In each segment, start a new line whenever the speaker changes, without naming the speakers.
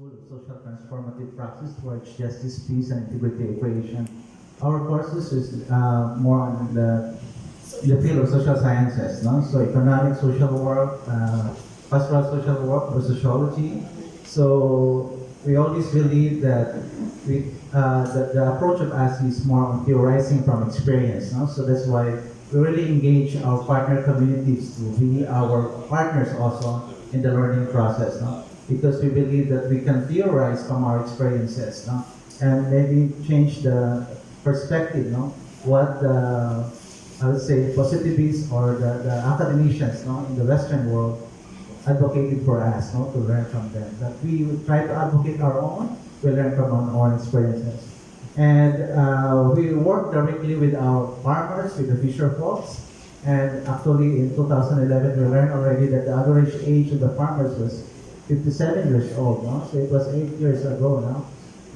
School of Social Transformative Practice towards Justice, Peace, and Integrity Creation. Our courses is more on the field of social sciences, no? So economic social work, pastoral social work, or sociology. So we always believe that the approach of us is more on theorizing from experience, no? So that's why we really engage our partner communities to be our partners also in the learning process, no? Because we believe that we can theorize from our experiences, no? And maybe change the perspective, no? What the, I would say, positivists or the academicians, no, in the Western world advocated for us, no, to learn from them. That we would try to advocate our own, we learn from our own experiences. And we work directly with our farmers, with the fisher folks. And actually in 2011, we learned already that the average age of the farmers was 57 years old, no? So it was 8 years ago now.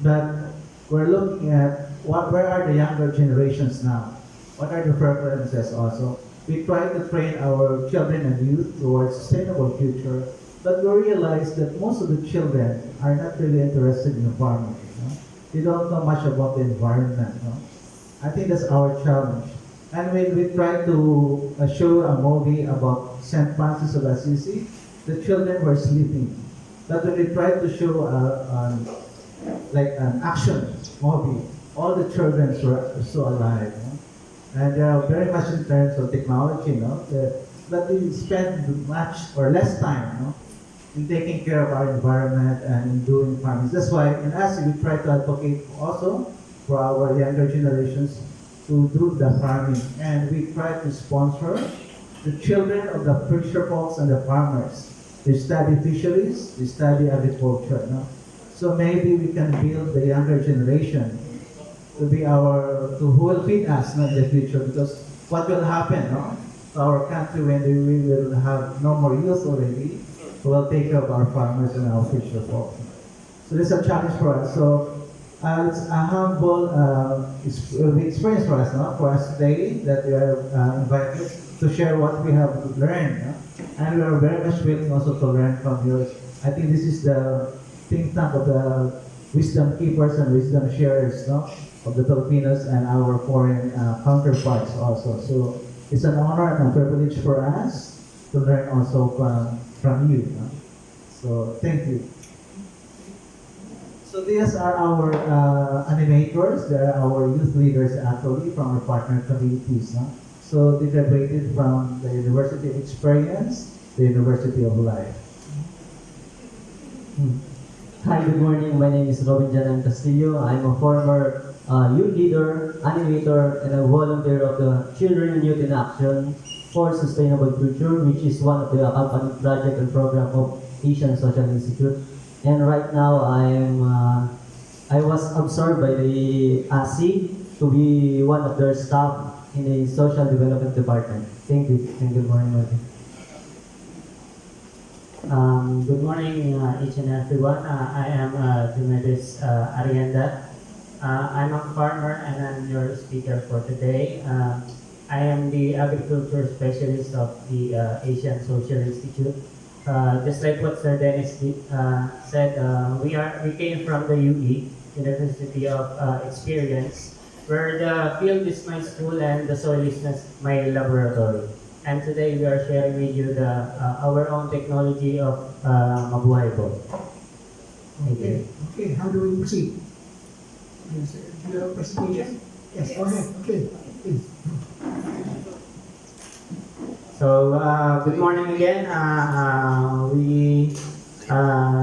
But we're looking at where are the younger generations now? What are the preferences also? We try to train our children and youth towards a sustainable future, but we realize that most of the children are not really interested in farming. No? They don't know much about the environment. No? I think that's our challenge. And when we try to show a movie about St. Francis of Assisi, the children were sleeping. But when we tried to show like an action movie, all the children were so alive. No? And they are very much in terms of technology, no? But we spend much or less time, no, in taking care of our environment and in doing farming. That's why in us we try to advocate also for our younger generations to do the farming. And we try to sponsor the children of the fisher folks and the farmers. They study fisheries, they study agriculture. No? So maybe we can build the younger generation to be who will feed us, no, in the future. Because what will happen, no, to our country when we will have no more youth already, who will take care of our farmers and our fisher folks. So this is a challenge for us. So it's a humble experience for us, no, for us today that we are invited to share what we have learned. No? And we are very much willing also to learn from yours. I think this is the think tank of the wisdom keepers and wisdom sharers, no, of the Filipinos and our foreign counterparts also. So it's an honor and a privilege for us to learn also from you. No? So thank you. So these are our animators. They are our youth leaders actually from our partner communities. No? So they graduated from the University of Experience, the University of Life.
Hi, good morning. My name is Robin Janan Castillo. I'm a former youth leader, animator, and a volunteer of the Children and Youth in Action for Sustainable Future, which is one of the accompanied project and program of Asian Social Institute. And right now, I was absorbed by the ASI to be one of their staff in the Social Development Department. Thank you, and good morning, Martin.
Good morning, each and everyone. I am Joemedes Arienda. I'm a farmer and I'm your speaker for today. I am the agriculture specialist of the Asian Social Institute. Just like what Sir Dennis said, we came from the UE, University of Experience, where the field is my school and the soil is my laboratory. And today we are sharing with you our own technology of Mabuhay.
Okay. Okay, how do we proceed? Yes, do you have a presentation? Yes, go ahead. Okay, please.
So, good morning again. We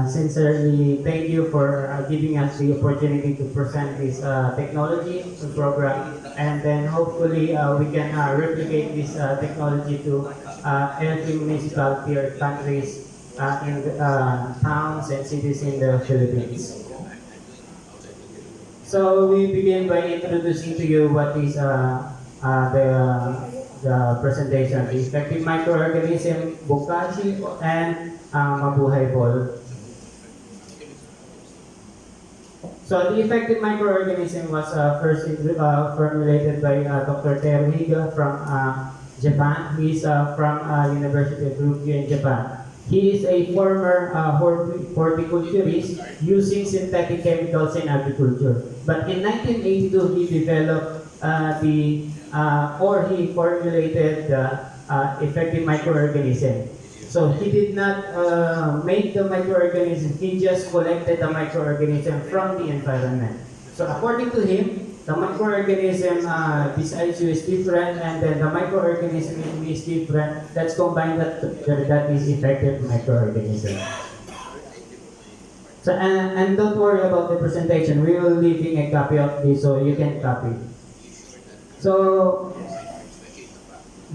sincerely thank you for giving us the opportunity to present this technology program, and then hopefully we can replicate this technology to every municipality or countries in towns and cities in the Philippines. So we begin by introducing to you what is the presentation, the effective microorganism Bokashi and Mabuhay ball. So the effective microorganism was first formulated by Dr. Teruhiga from Japan. He is from University of Ryukyu in Japan. He is a former horticulturist using synthetic chemicals in agriculture. But in 1982, he developed he formulated the effective microorganism. So he did not make the microorganism, he just collected the microorganism from the environment. So according to him, the microorganism besides you is different, and then the microorganism is different. That's combined, that is effective microorganism. So and don't worry about the presentation. We will leaving a copy of this so you can copy. So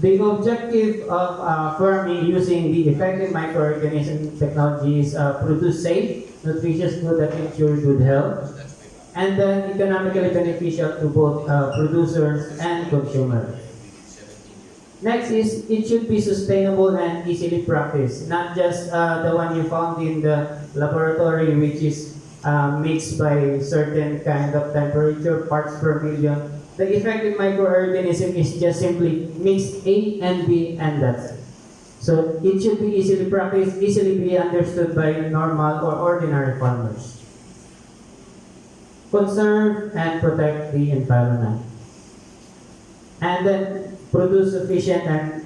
the objective of farming using the effective microorganism technology is produce safe, nutritious food that ensure good health, and then economically beneficial to both producers and consumers. Next is, it should be sustainable and easily practiced, not just the one you found in the laboratory, which is mixed by certain kind of temperature, parts per million. The effective microorganism is just simply mix A and B, and that's it. So it should be easily practiced, easily be understood by normal or ordinary farmers. Conserve and protect the environment. And then produce sufficient and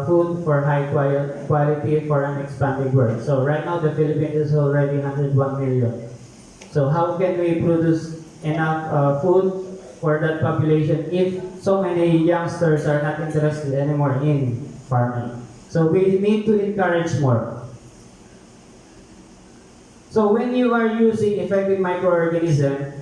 food for high quality for an expanding world. So right now the Philippines is already 101 million. So how can we produce enough food for that population if so many youngsters are not interested anymore in farming? So we need to encourage more. So when you are using effective microorganism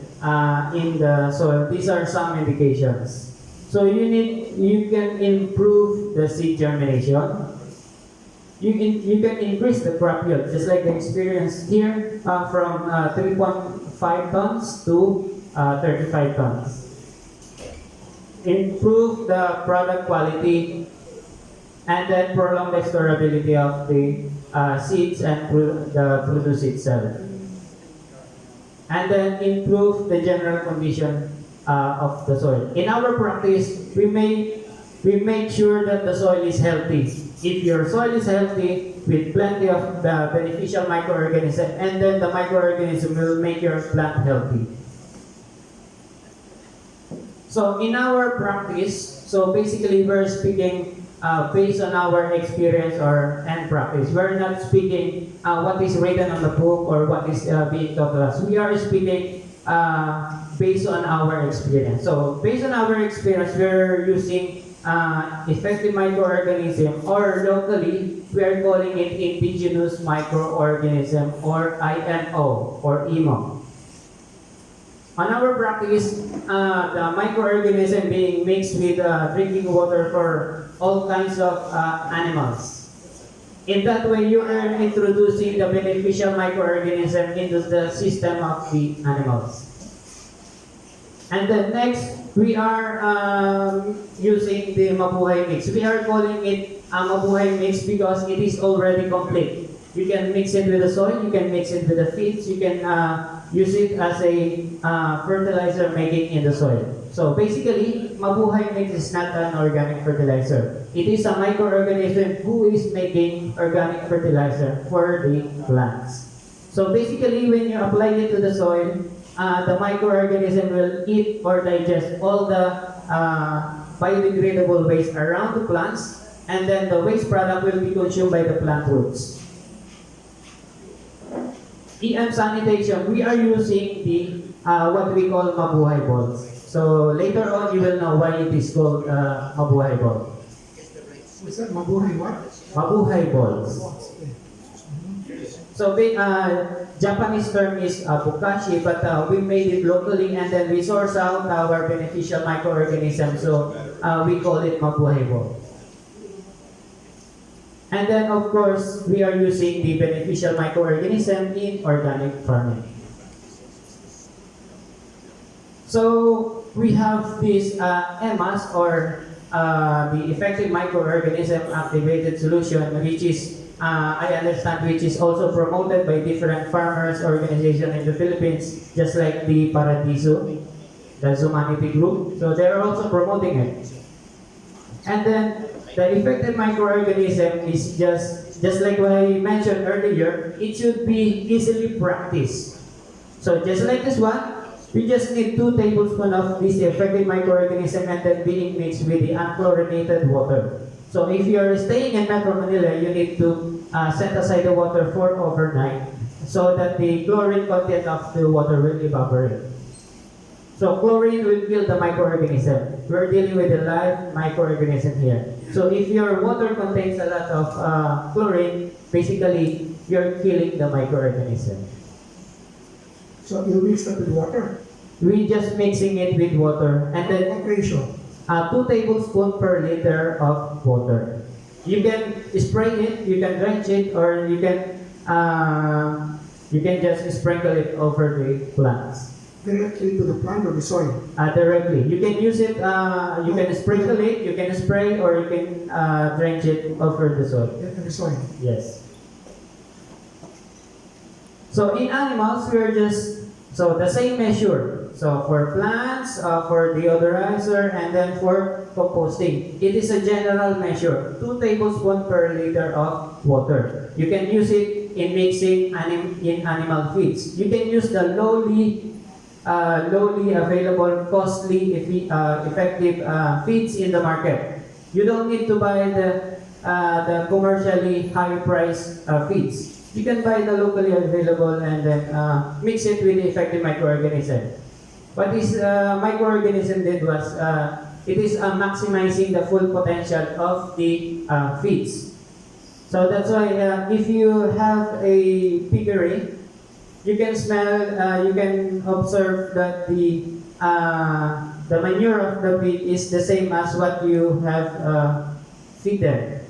in the soil, these are some indications. So you can improve the seed germination. You can increase the crop yield, just like the experience here, from 3.5 tons to 35 tons. Improve the product quality, and then prolong the storability of the seeds and the produce itself. And then improve the general condition of the soil. In our practice, we make sure that the soil is healthy. If your soil is healthy with plenty of the beneficial microorganisms, and then the microorganism will make your plant healthy. So in our practice, so basically we're speaking based on our experience and practice. We're not speaking what is written on the book or what is being taught to us. We are speaking based on our experience. So based on our experience, we're using effective microorganism, or locally, we are calling it indigenous microorganism, or IMO or IMO. On our practice, the microorganism being mixed with drinking water for all kinds of animals. In that way, you are introducing the beneficial microorganism into the system of the animals. And then next, we are using the Mabuhay mix. We are calling it a Mabuhay mix because it is already complete. You can mix it with the soil, you can mix it with the feeds, you can use it as a fertilizer making in the soil. So basically, Mabuhay mix is not an organic fertilizer. It is a microorganism who is making organic fertilizer for the plants. So basically, when you apply it to the soil, the microorganism will eat or digest all the biodegradable waste around the plants, and then the waste product will be consumed by the plant roots. EM sanitation, we are using the what we call Mabuhay balls. So later on, you will know why it is called Mabuhay ball.
What's that? Mabuhay what?
Mabuhay balls. So the Japanese term is bokashi, but we made it locally, and then we source out our beneficial microorganisms. So we call it Mabuhay ball. And then, of course, we are using the beneficial microorganism in organic farming. So we have this EMAS, or the effective microorganism activated solution, which is, I understand, which is also promoted by different farmers organizations in the Philippines, just like the Paradiso, the Joemedes group. So they're also promoting it. And then the effective microorganism is just just like what I mentioned earlier, it should be easily practiced. So just like this one, we just need 2 tablespoons of this effective microorganism and then being mixed with the unchlorinated water. So if you are staying in Metro Manila, you need to set aside the water for overnight so that the chlorine content of the water will evaporate. So chlorine will kill the microorganism. We're dealing with a live microorganism here. So if your water contains a lot of chlorine, basically you're killing the microorganism.
So you mix that with water.
We just mixing it with water and then
What ratio?
2 tablespoons per liter of water. You can spray it, you can drench it, or you can just sprinkle it over the plants.
Directly to the plant or the soil?
Directly. You can use it, you can sprinkle it, you can spray, or you can drench it over the soil.
In the soil.
Yes. So in animals, we are just, so the same measure. So for plants, for deodorizer, and then for composting. It is a general measure, 2 tablespoons per liter of water. You can use it in mixing in animal feeds. You can use the lowly available, costly, effective feeds in the market. You don't need to buy the commercially high-priced feeds. You can buy the locally available and then mix it with the effective microorganism. What this microorganism did was, it is maximizing the full potential of the feeds. So that's why if you have a piggery, you can smell, you can observe that the manure of the pig is the same as what you have feed them.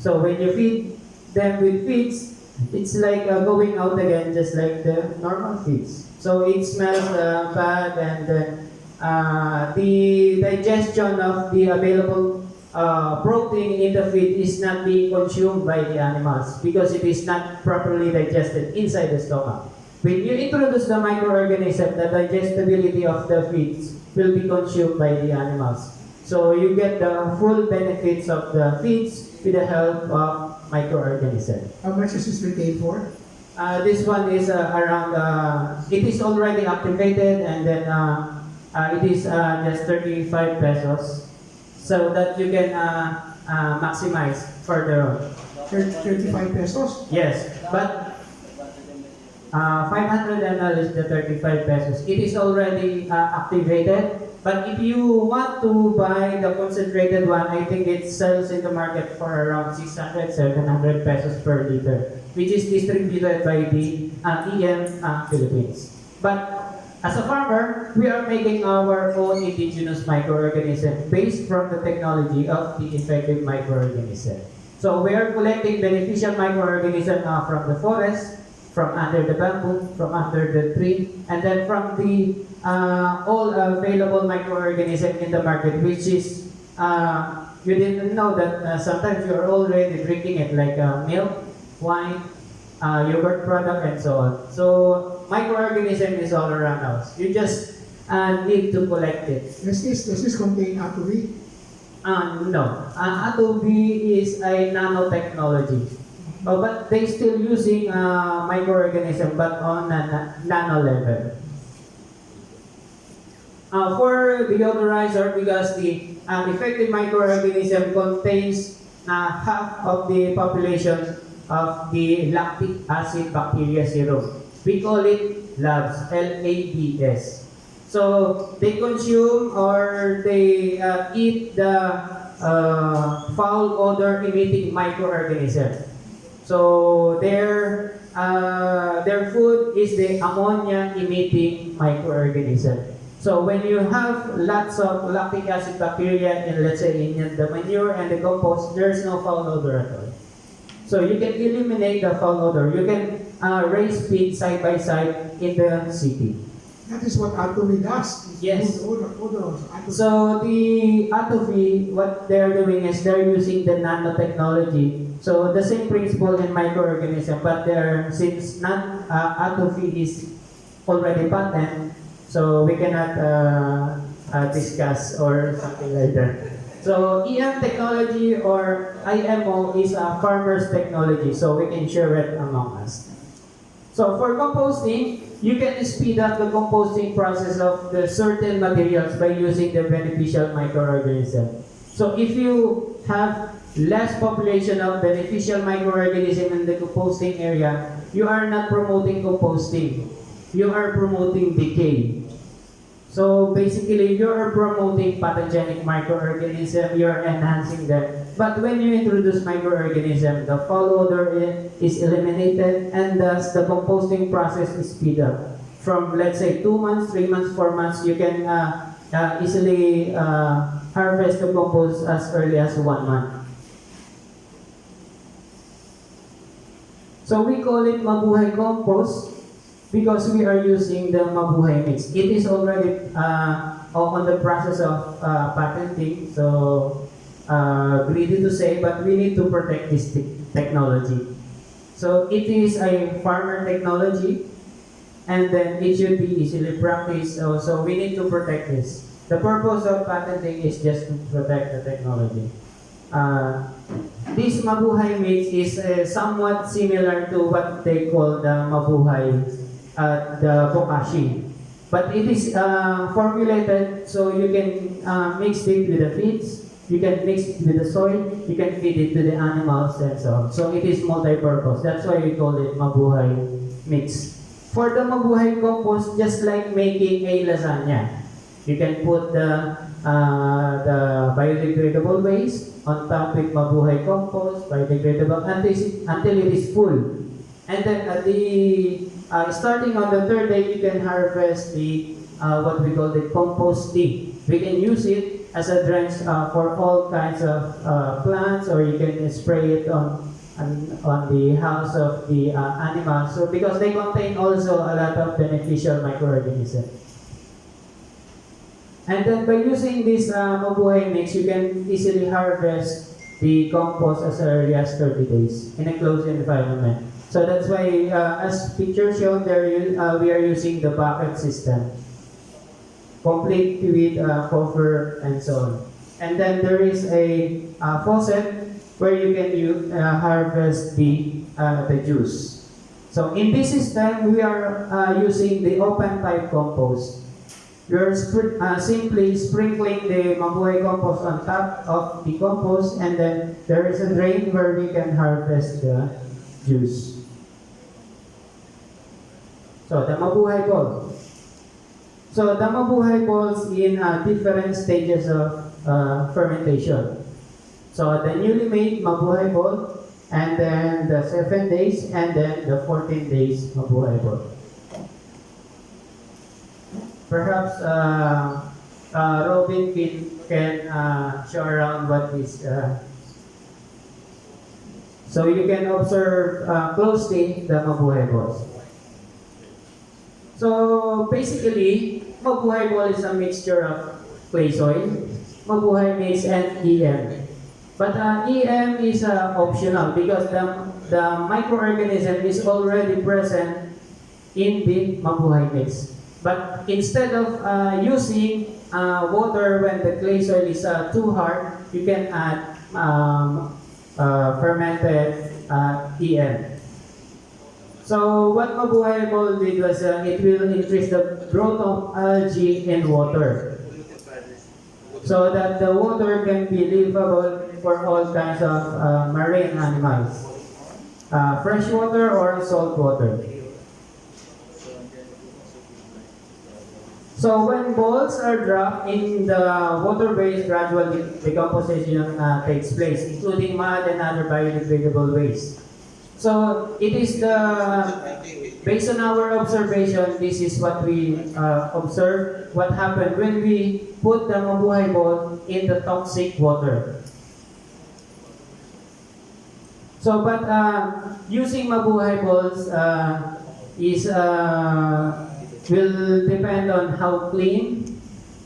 So when you feed them with feeds, it's like going out again, just like the normal feeds. So it smells bad, and then the digestion of the available protein in the feed is not being consumed by the animals because it is not properly digested inside the stomach. When you introduce the microorganism, the digestibility of the feeds will be consumed by the animals. So you get the full benefits of the feeds with the help of microorganism.
How much is this retail for?
This one is around, it is already activated, and then it is just 35 pesos so that you can maximize further on.
35 pesos?
Yes, but 500 ml is the 35 pesos. It is already activated, but if you want to buy the concentrated one, I think it sells in the market for around 600, 700 pesos per liter, which is distributed by the EM Philippines. But as a farmer, we are making our own indigenous microorganism based from the technology of the effective microorganism. So we are collecting beneficial microorganism from the forest, from under the bamboo, from under the tree, and then from the all available microorganism in the market, which is you didn't know that sometimes you're already drinking it, like milk, wine, yogurt product, and so on. So microorganism is all around us. You just need to collect it.
Does this contain AgriBusiness?
No. AgriBusiness is a nanotechnology. But they still using microorganism, but on a nano level. For deodorizer, because the effective microorganism contains half of the population of the lactic acid bacteria serum. We call it LABS, L-A-B-S. So they consume or they eat the foul odor emitting microorganism. So their food is the ammonia emitting microorganism. So when you have lots of lactic acid bacteria in, let's say, in the manure and the compost, there's no foul odor at all. So you can eliminate the foul odor. You can raise pigs side by side in the city.
That is what AgriBusiness does.
Yes.
Odor.
So the AgriBusiness, what they're doing is they're using the nanotechnology. So the same principle in microorganism, but since AgriBusiness is already patent, so we cannot discuss or something like that. So EM technology or IMO is a farmer's technology, so we can share it among us. So for composting, you can speed up the composting process of the certain materials by using the beneficial microorganism. So if you have less population of beneficial microorganism in the composting area, you are not promoting composting. You are promoting decay. So basically, you are promoting pathogenic microorganism, you are enhancing them. But when you introduce microorganism, the foul odor is eliminated, and thus the composting process is speed up. From let's say 2 months, 3 months, 4 months, you can easily harvest the compost as early as 1 month. So we call it Mabuhay compost because we are using the Mabuhay mix. It is already on the process of patenting, so greedy to say, but we need to protect this technology. So it is a farmer technology, and then it should be easily practiced. So we need to protect this. The purpose of patenting is just to protect the technology. This Mabuhay mix is somewhat similar to what they call the Mabuhay, the bokashi. But it is formulated so you can mix it with the feeds, you can mix it with the soil, you can feed it to the animals and so on. So it is multi-purpose. That's why we call it Mabuhay mix. For the Mabuhay compost, just like making a lasagna, you can put the biodegradable waste on top with Mabuhay compost, biodegradable until it is full. And then at the starting on the 3rd day, you can harvest the what we call the compost tea. We can use it as a drench for all kinds of plants, or you can spray it on the house of the animals. So because they contain also a lot of beneficial microorganisms. And then by using this Mabuhay mix, you can easily harvest the compost as early as 30 days in a closed environment. So that's why, as picture shown there, we are using the bucket system, complete with cover and so on. And then there is a faucet where you can harvest the juice. So in this system, we are using the open type compost. We are simply sprinkling the Mabuhay compost on top of the compost, and then there is a drain where we can harvest the juice. So the Mabuhay ball. So the Mabuhay balls in different stages of fermentation. So the newly made Mabuhay ball, and then the 7 days, and then the 14 days Mabuhay ball. Perhaps Robin can show around what is. So you can observe closely the Mabuhay balls. So basically, Mabuhay ball is a mixture of clay soil, Mabuhay mix, and EM. But EM is optional because the microorganism is already present in the Mabuhay mix. But instead of using water when the clay soil is too hard, you can add fermented EM. So what Mabuhay ball did was it will increase the growth of algae in water, so that the water can be livable for all kinds of marine animals, fresh water or salt water. So when balls are dropped in the waterways, gradual decomposition takes place, including mud and other biodegradable waste. So it is based on our observation, this is what we observe, what happened when we put the Mabuhay ball in the toxic water. So, but using Mabuhay balls will depend on how clean,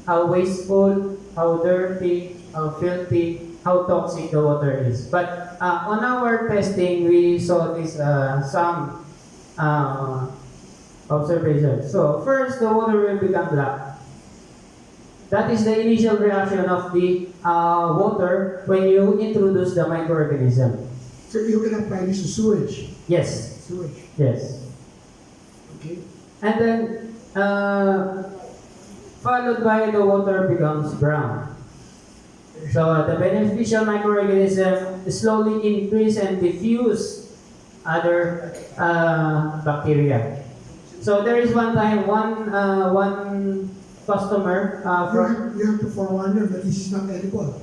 how wasteful, how dirty, how filthy, how toxic the water is. But on our testing, we saw this some observations. So first, the water will become black. That is the initial reaction of the water when you introduce the microorganism.
So you can apply this to sewage.
Yes,
Sewage.
yes.
Okay.
And then, followed by the water becomes brown. So the beneficial microorganism slowly increase and diffuse other bacteria. So there is one time, one customer from
You have to forewarn them that this is not edible.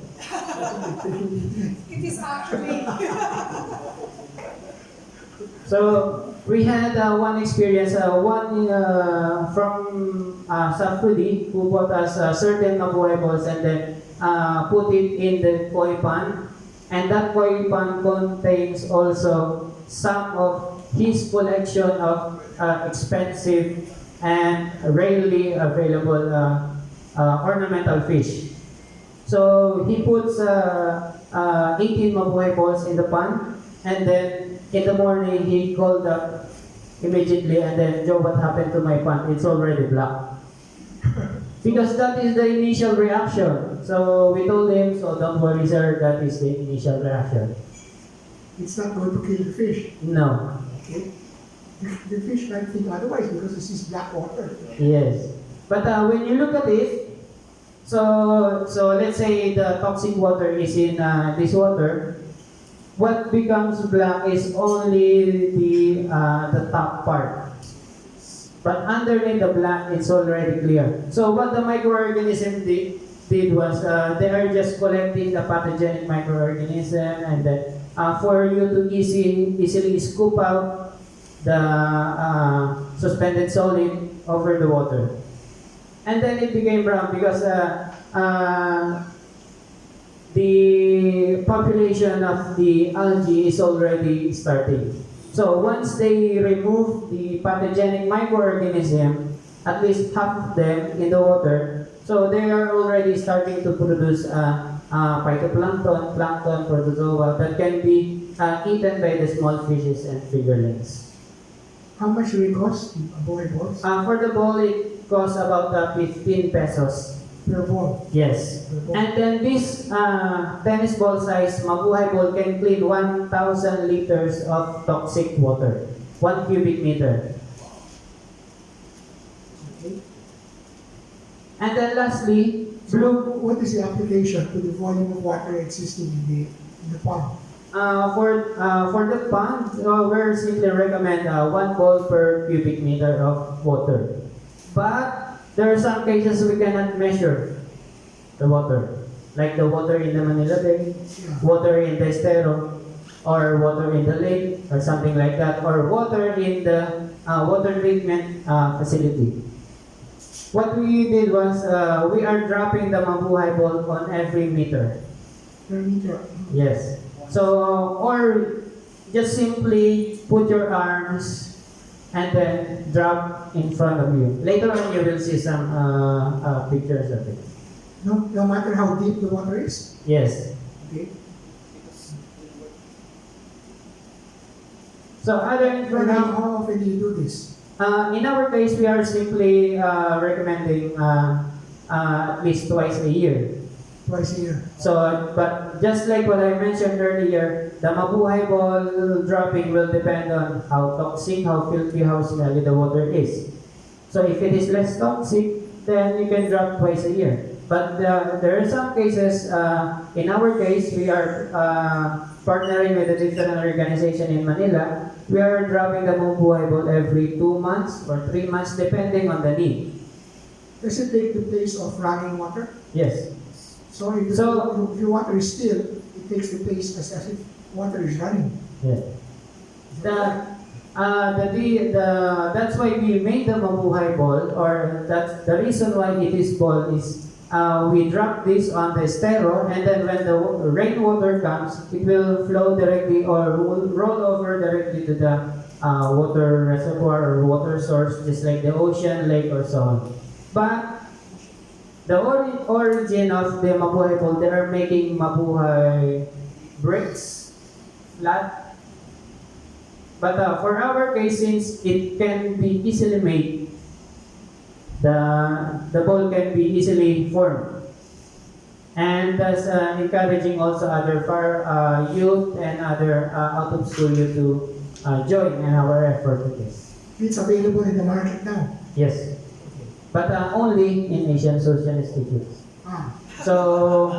It is actually.
So we had one experience, one from some foodie who bought us certain Mabuhay balls and then put it in the koi pan, and that koi pan contains also some of his collection of expensive and rarely available ornamental fish. So he puts 18 Mabuhay balls in the pan, and then in the morning, he called up immediately, and then, Joe, what happened to my pan? It's already black. Because that is the initial reaction. So we told him, so don't worry, sir, that is the initial reaction.
It's not going to kill the fish.
No.
Okay. The fish might think otherwise because this is black water.
Yes. But when you look at it, so let's say the toxic water is in this water. What becomes black is only the top part. But underneath the black, it's already clear. So what the microorganism did was, they are just collecting the pathogenic microorganism, and then for you to easily scoop out the suspended solid over the water. And then it became brown because the population of the algae is already starting. So once they remove the pathogenic microorganism, at least half of them in the water, so they are already starting to produce phytoplankton, plankton, protozoa that can be eaten by the small fishes and fingerlings.
How much will it cost? A boy balls?
For the ball, it costs about 15 pesos.
Per ball.
Yes.
Per ball.
And then this tennis ball size Mabuhay ball can clean 1,000 liters of toxic water, 1 cubic meter.
Okay.
And then lastly,
So
blue
what is the application to the volume of water existing in the pond?
for the pond, we simply recommend 1 ball per cubic meter of water. But there are some cases we cannot measure the water, like the water in the Manila Bay, water in the estero, or water in the lake, or something like that, or water in the water treatment facility. What we did was, we are dropping the Mabuhay ball on every meter.
Per meter.
Yes. So, or just simply put your arms and then drop in front of you. Later on, you will see some pictures of it.
No matter how deep the water is?
Yes.
Okay.
So, other
And
information.
how often do you do this?
In our case, we are simply recommending at least twice a year.
Twice a year.
So, but just like what I mentioned earlier, the Mabuhay ball dropping will depend on how toxic, how filthy, how smelly the water is. So if it is less toxic, then you can drop twice a year. But there are some cases, in our case, we are partnering with a different organization in Manila. We are dropping the Mabuhay ball every 2 months or 3 months, depending on the need.
Does it take the place of running water?
Yes.
So if your water is still, it takes the place as if water is running.
Yeah. That's why we made the Mabuhay ball, or that's the reason why it is ball is we drop this on the estero, and then when the rainwater comes, it will flow directly or will roll over directly to the water reservoir or water source, just like the ocean, lake, or so on. But the origin of the Mabuhay ball, they are making Mabuhay bricks, flat. But for our case, since it can be easily made, the ball can be easily formed. And thus encouraging also other youth and other out of school youth to join in our effort with this.
It's available in the market now.
Yes, but only in Asian Social Institutes.
Ah.
So,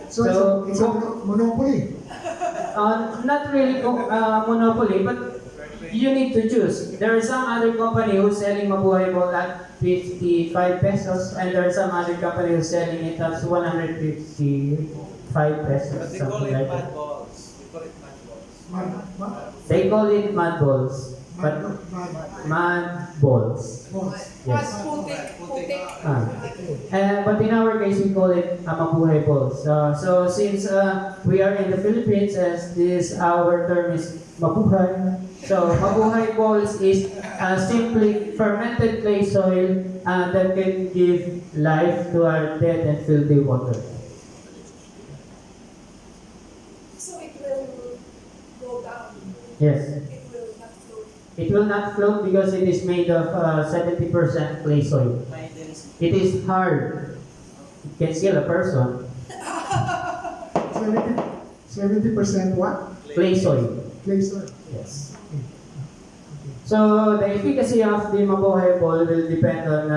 So it's a monopoly.
not really monopoly, but you need to choose. There is some other company who's selling Mabuhay ball at 55 pesos, and there is some other company who's selling it at 155 pesos,
But they call
something
it
like
mad
that.
balls. They call it mad balls.
They call it mud balls, but mud balls. Yes. But in our case, we call it Mabuhay balls. So since we are in the Philippines, as this our term is Mabuhay, so Mabuhay balls is simply fermented clay soil that can give life to our dead and filthy water.
So it will go down.
Yes.
It will not float.
It will not float because it is made of 70% clay soil.
High density.
It is hard. It can kill a person.
70% what?
Clay soil.
Clay soil.
Yes. So the efficacy of the Mabuhay ball will depend on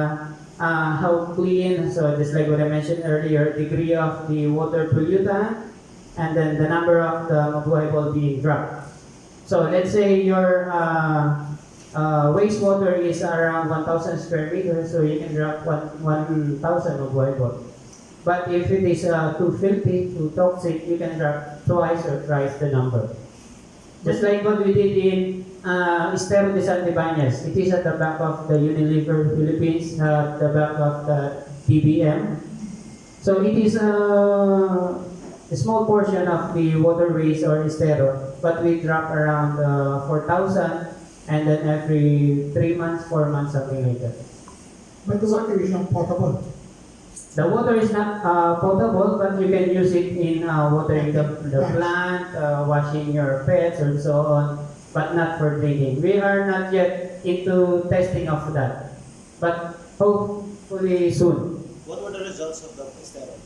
how clean, so just like what I mentioned earlier, degree of the water pollutant, and then the number of the Mabuhay ball being dropped. So let's say your wastewater is around 1,000 square meters, so you can drop 1,000 Mabuhay ball. But if it is too filthy, too toxic, you can drop twice or thrice the number. Just like what we did in Estero de Santibanez. It is at the back of the Unilever Philippines, at the back of the TBM. So it is a small portion of the Waterways or Estero, but we drop around 4,000, and then every 3 months, 4 months, something like that.
But the water is not potable.
The water is not potable, but you can use it in watering the plant, washing your pets, or so on, but not for drinking. We are not yet into testing of that, but hopefully soon.
What were the results of the experiment?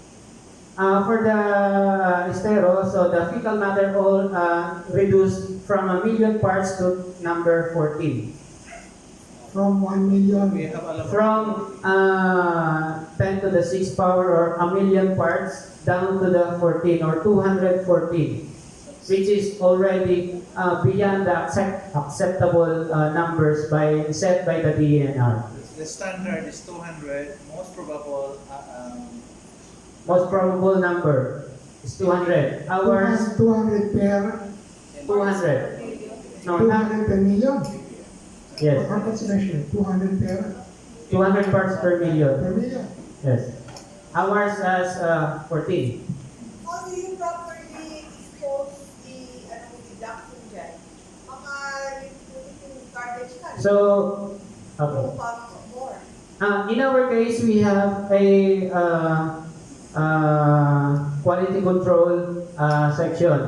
For the estero, so the fecal matter all reduced from 1 million parts to number 14.
From 1 million.
We have a lot.
From 10 to the 6th power or 1 million parts down to the 14 or 214, which is already beyond the acceptable numbers set by the DNR.
The standard is 200.
Most probable number is 200. Ours
200 per
200. No, not
200 per million.
yes.
How much measure? 200 per
200 parts per million.
million.
Yes. Ours has 14.
How do you properly dispose the black fungi? Yung garbage can.
So, okay.
Yung pang more.
In our case, we have a quality control section.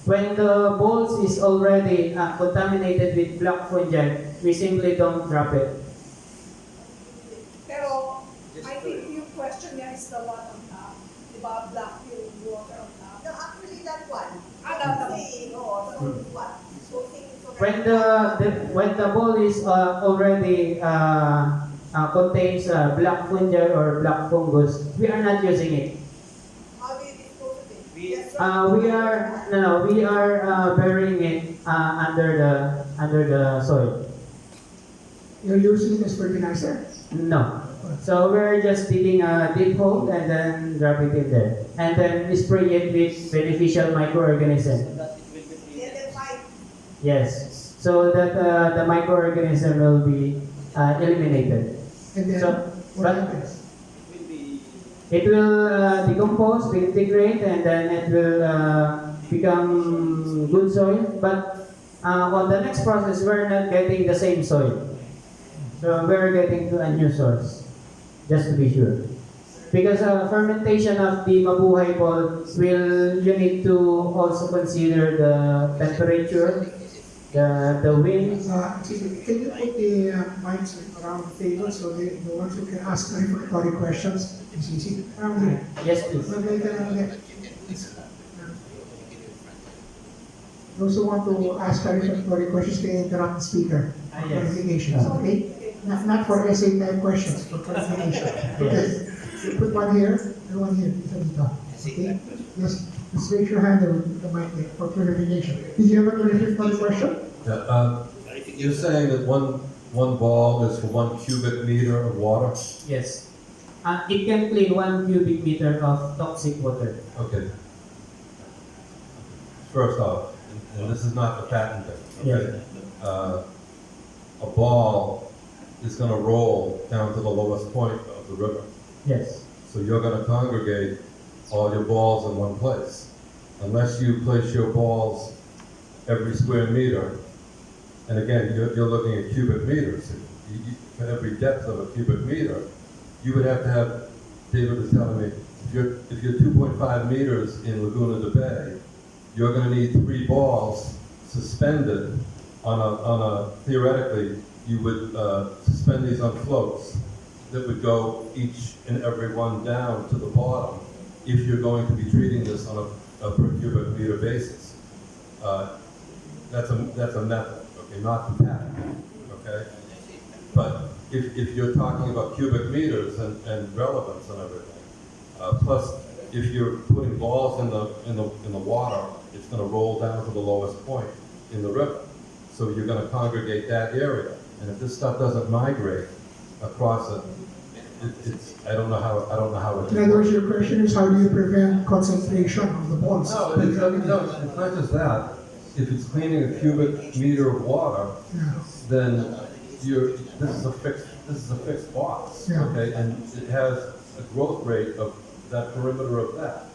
When the balls is already contaminated with black fungi, we simply don't drop it.
Pero, I think yung question niya is the one on top. Diba, black yung water on top? No, actually that one. That one. What?
When the ball is already contains black fungi or black fungus, we are not using it.
How do you dispose of it?
We are burying it under the soil.
You're using it as fertilizer.
No. So we're just digging a deep hole and then drop it in there, and then spray it with beneficial microorganism.
That it will be treated.
Identify.
Yes, so that the microorganism will be eliminated.
And then
So,
what
but-
happens?
It will be.
It will decompose, integrate, and then it will become good soil. But on the next process, we're not getting the same soil. So we're getting to a new source, just to be sure. Because fermentation of the Mabuhay ball you need to also consider the temperature The wind.
Excuse me, can you put the mics around the table so the ones who can ask reflectory questions? It's easy. Around here.
Yes, please.
Maglagay ka lang ulit. Those who want to ask reflectory questions can interrupt the speaker for
Yes.
clarifications, okay? Not for essay type questions, for clarification. Okay. You put one here and one here. Okay? Yes. Just raise your hand and the mic there for clarification. Did you have a clarificatory question?
Yeah, you're saying that one ball is for 1 cubic meter of water?
Yes. It can clean 1 cubic meter of toxic water.
Okay. First off, and this is not the patent thing, okay? A ball is going to roll down to the lowest point of the river.
Yes.
So you're going to congregate all your balls in one place. Unless you place your balls every square meter, and again, you're looking at cubic meters. For every depth of a cubic meter, you would have to have, David was telling me, if you're 2.5 meters in Laguna de Bay, you're going to need 3 balls suspended theoretically, you would suspend these on floats that would go each and every one down to the bottom if you're going to be treating this on a per cubic meter basis. That's a method, okay, not the patent, okay? But if you're talking about cubic meters and relevance and everything, plus if you're putting balls in the water, it's going to roll down to the lowest point in the river. So you're going to congregate that area, and if this stuff doesn't migrate across it, I don't know how it.
In other words, your question is how do you prevent concentration of the balls?
No, it's not just that. If it's cleaning a cubic meter of water,
Yeah.
then this is a fixed box,
Yeah.
okay, and it has a growth rate of that perimeter of that.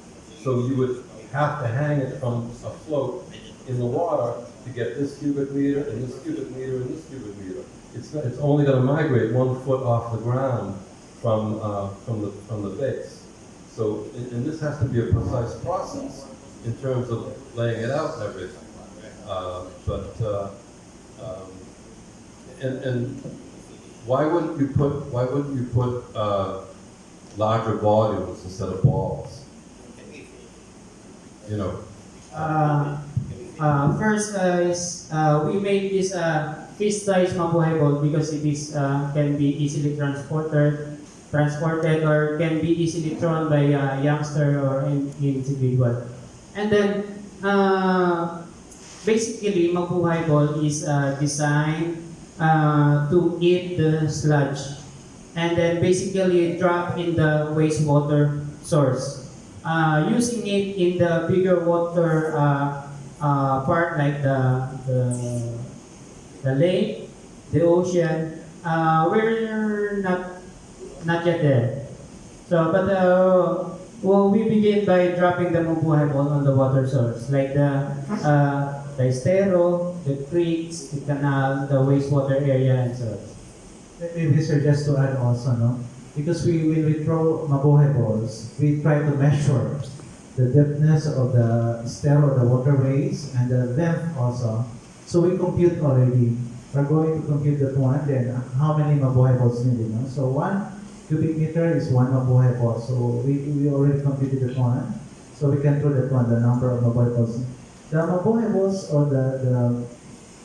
So you would have to hang it from a float in the water to get this cubic meter and this cubic meter and this cubic meter. It's only going to migrate 1 foot off the ground from the base. So and this has to be a precise process in terms of laying it out and everything. And why wouldn't you put larger volumes instead of balls? You know.
First we made this fish-size Mabuhay ball because it is can be easily transported or can be easily thrown by a youngster or an individual. And then basically Mabuhay ball is designed to eat the sludge and then basically drop in the wastewater source. Using it in the bigger water part like the lake, the ocean, we're not yet there. So, but we begin by dropping the Mabuhay ball on the water source, like the estero, the creeks, the canal, the wastewater area, and so on.
Maybe sir, just to add also, no? Because when we throw Mabuhay balls, we try to measure the depthness of the estero, the waterways, and the length also. So we compute already. We're going to compute that one, then how many Mabuhay balls needed, no? So 1 cubic meter is 1 Mabuhay ball. So we already computed that one. So we can throw that one, the number of Mabuhay balls. The Mabuhay balls or the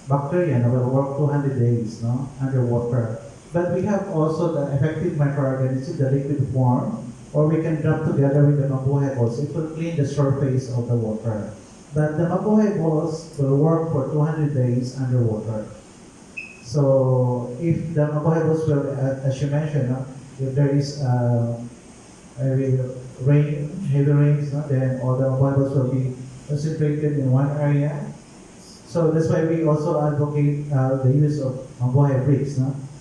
bacteria will work 200 days, no, underwater. But we have also the effective microorganisms, the liquid form, or we can drop together with the Mabuhay balls. It will clean the surface of the water. But the Mabuhay balls will work for 200 days underwater. So if the Mabuhay balls will, as you mentioned, if there is heavy rains, then all the Mabuhay balls will be concentrated in one area. So that's why we also advocate the use of Mabuhay bricks.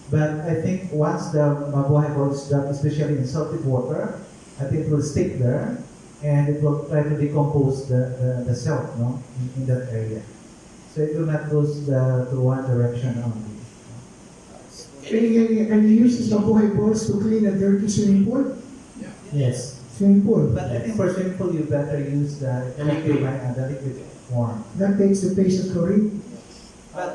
But I think once the Mabuhay balls drop, especially in salty water, I think it will stick there and it will try to decompose the cell in that area. So it will not go to one direction only.
Can you use these Mabuhay balls to clean a dirty swimming pool?
Yes.
Swimming pool.
But I think for swimming pool, you better use the liquid form.
That takes the place of chlorine.
But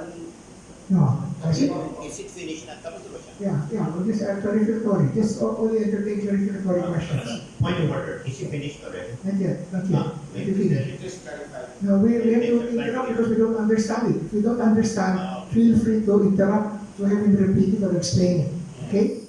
Kasi,
Is it finished na? Tapos na ba siya?
yeah, we'll just clarificatory. Just only entertain clarificatory questions.
Point of order. Is it finished already?
Not yet, not yet. Let me finish.
Just clarify.
No, we have to interrupt because we don't understand it. If you don't understand, feel free to interrupt, to have him repeat it or explain it. Okay?